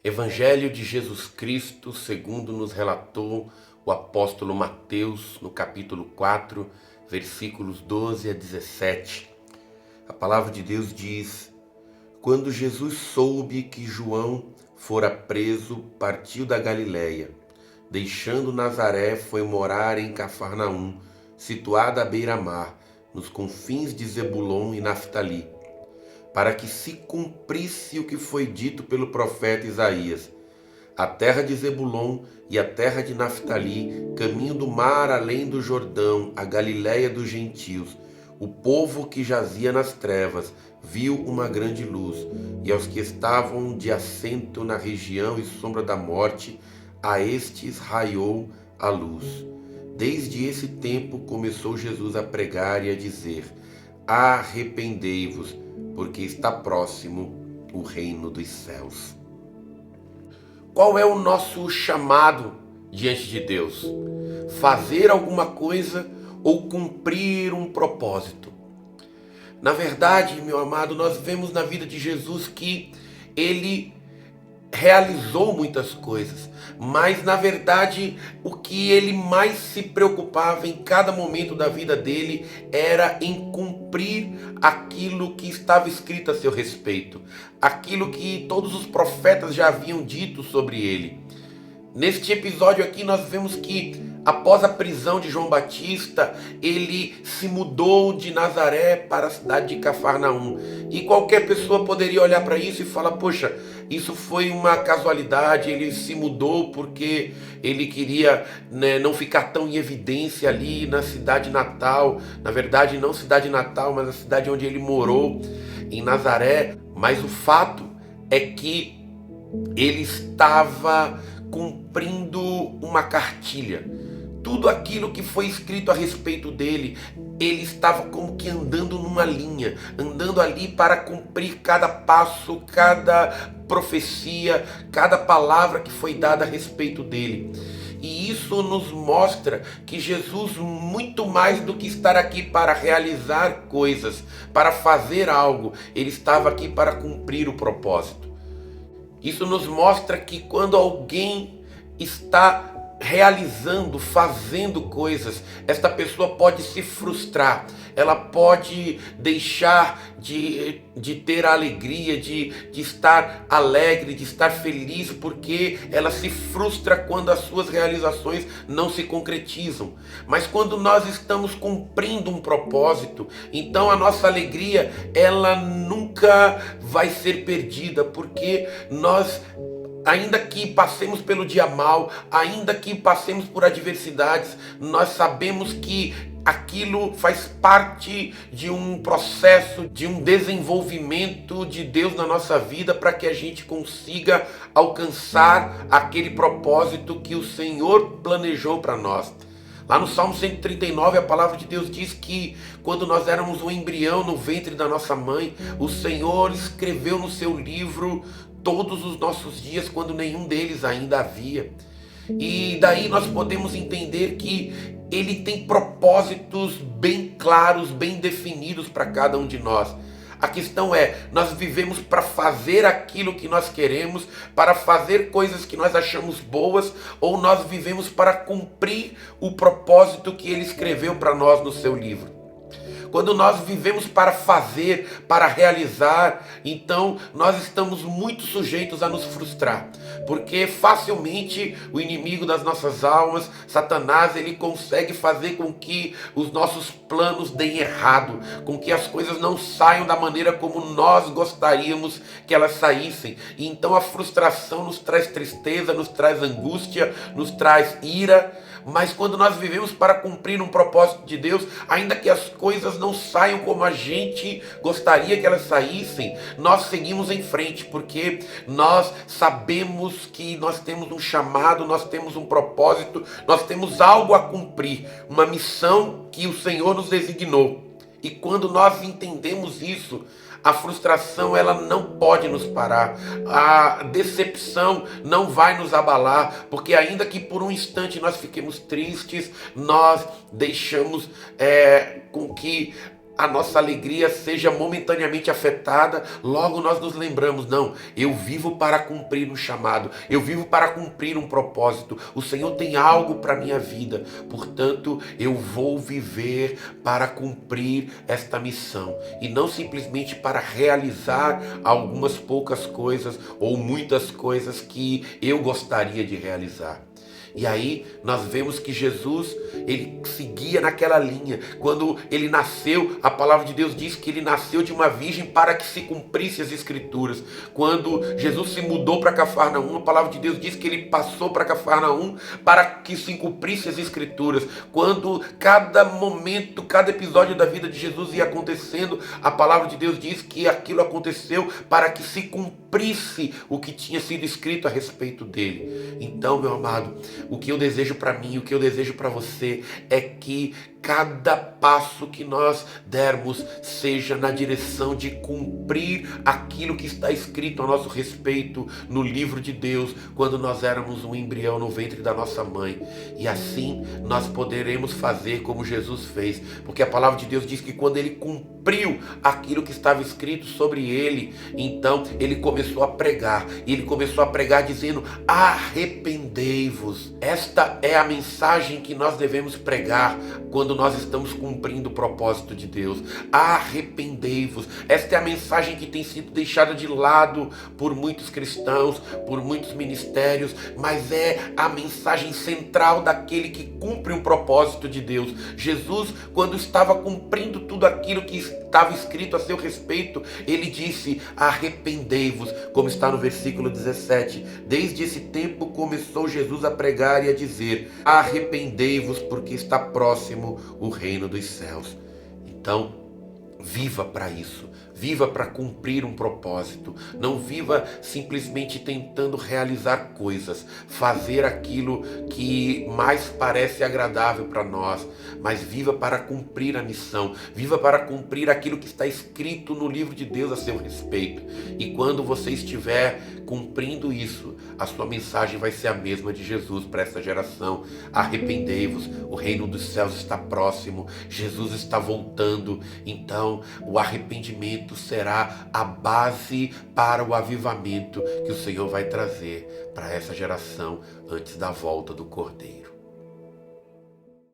Evangelho de Jesus Cristo, segundo nos relatou o apóstolo Mateus, no capítulo 4, versículos 12 a 17. A palavra de Deus diz: Quando Jesus soube que João fora preso, partiu da Galiléia. Deixando Nazaré, foi morar em Cafarnaum, situada à beira-mar, nos confins de Zebulon e Naftali, para que se cumprisse o que foi dito pelo profeta Isaías: a terra de Zebulon e a terra de Naftali, caminho do mar além do Jordão, a Galiléia dos gentios. O povo que jazia nas trevas viu uma grande luz, e aos que estavam de assento na região e sombra da morte, a estes raiou a luz. Desde esse tempo começou Jesus a pregar e a dizer: arrependei-vos, porque está próximo o reino dos céus. Qual é o nosso chamado diante de Deus? Fazer alguma coisa ou cumprir um propósito? Na verdade, meu amado, nós vemos na vida de Jesus que ele realizou muitas coisas, mas na verdade o que ele mais se preocupava em cada momento da vida dele era em cumprir aquilo que estava escrito a seu respeito, aquilo que todos os profetas já haviam dito sobre ele. Neste episódio aqui nós vemos que após a prisão de João Batista, ele se mudou de Nazaré para a cidade de Cafarnaum. E qualquer pessoa poderia olhar para isso e falar: poxa, isso foi uma casualidade, ele se mudou porque ele queria, não ficar tão em evidência ali na cidade natal. Na verdade, não cidade natal, mas a cidade onde ele morou, em Nazaré. Mas o fato é que ele estava cumprindo uma cartilha. Tudo aquilo que foi escrito a respeito dele, ele estava como que andando numa linha, andando ali para cumprir cada passo, cada profecia, cada palavra que foi dada a respeito dele. E isso nos mostra que Jesus, muito mais do que estar aqui para realizar coisas, para fazer algo, ele estava aqui para cumprir o propósito. Isso nos mostra que quando alguém está realizando, fazendo coisas, esta pessoa pode se frustrar, ela pode deixar de ter a alegria, de estar alegre, de estar feliz, porque ela se frustra quando as suas realizações não se concretizam. Mas quando nós estamos cumprindo um propósito, então a nossa alegria, ela nunca vai ser perdida, porque nós, ainda que passemos pelo dia mal, ainda que passemos por adversidades, nós sabemos que aquilo faz parte de um processo, de um desenvolvimento de Deus na nossa vida, para que a gente consiga alcançar aquele propósito que o Senhor planejou para nós. Lá no Salmo 139, a palavra de Deus diz que quando nós éramos um embrião no ventre da nossa mãe, o Senhor escreveu no seu livro todos os nossos dias, quando nenhum deles ainda havia. E daí nós podemos entender que ele tem propósitos bem claros, bem definidos para cada um de nós. A questão é, nós vivemos para fazer aquilo que nós queremos, para fazer coisas que nós achamos boas, ou nós vivemos para cumprir o propósito que ele escreveu para nós no seu livro? Quando nós vivemos para fazer, para realizar, então nós estamos muito sujeitos a nos frustrar, porque facilmente o inimigo das nossas almas, Satanás, ele consegue fazer com que os nossos planos deem errado, com que as coisas não saiam da maneira como nós gostaríamos que elas saíssem. E então a frustração nos traz tristeza, nos traz angústia, nos traz ira. Mas quando nós vivemos para cumprir um propósito de Deus, ainda que as coisas não saiam como a gente gostaria que elas saíssem, nós seguimos em frente, porque nós sabemos que nós temos um chamado, nós temos um propósito, nós temos algo a cumprir, uma missão que o Senhor nos designou. E quando nós entendemos isso, a frustração, ela não pode nos parar, a decepção não vai nos abalar, porque ainda que por um instante nós fiquemos tristes, nós deixamos com que a nossa alegria seja momentaneamente afetada, logo nós nos lembramos, não, eu vivo para cumprir um chamado, eu vivo para cumprir um propósito, o Senhor tem algo para a minha vida, portanto eu vou viver para cumprir esta missão, e não simplesmente para realizar algumas poucas coisas ou muitas coisas que eu gostaria de realizar. E aí nós vemos que Jesus, ele seguia naquela linha. Quando ele nasceu, a palavra de Deus diz que ele nasceu de uma virgem para que se cumprisse as escrituras. Quando Jesus se mudou para Cafarnaum, a palavra de Deus diz que ele passou para Cafarnaum para que se cumprisse as escrituras. Quando cada momento, cada episódio da vida de Jesus ia acontecendo, a palavra de Deus diz que aquilo aconteceu para que se cumprisse o que tinha sido escrito a respeito dele. Então, meu amado, o que eu desejo para mim, o que eu desejo para você é que cada passo que nós dermos seja na direção de cumprir aquilo que está escrito a nosso respeito no livro de Deus, quando nós éramos um embrião no ventre da nossa mãe. E assim nós poderemos fazer como Jesus fez, porque a palavra de Deus diz que quando ele cumpriu aquilo que estava escrito sobre ele, então ele começou a pregar, e ele começou a pregar dizendo: arrependei-vos. Esta é a mensagem que nós devemos pregar quando nós estamos cumprindo o propósito de Deus. Arrependei-vos. Esta é a mensagem que tem sido deixada de lado por muitos cristãos, por muitos ministérios, mas é a mensagem central daquele que cumpre o propósito de Deus. Jesus, quando estava cumprindo tudo aquilo que estava escrito a seu respeito, ele disse: arrependei-vos, como está no versículo 17. Desde esse tempo começou Jesus a pregar e a dizer: arrependei-vos, porque está próximo o reino dos céus. Então, viva para isso. Viva para cumprir um propósito. Não viva simplesmente tentando realizar coisas, fazer aquilo que mais parece agradável para nós, mas viva para cumprir a missão. Viva para cumprir aquilo que está escrito no livro de Deus a seu respeito. E quando você estiver cumprindo isso, a sua mensagem vai ser a mesma de Jesus para essa geração: arrependei-vos, o reino dos céus está próximo, Jesus está voltando. Então o arrependimento será a base para o avivamento que o Senhor vai trazer para essa geração antes da volta do Cordeiro.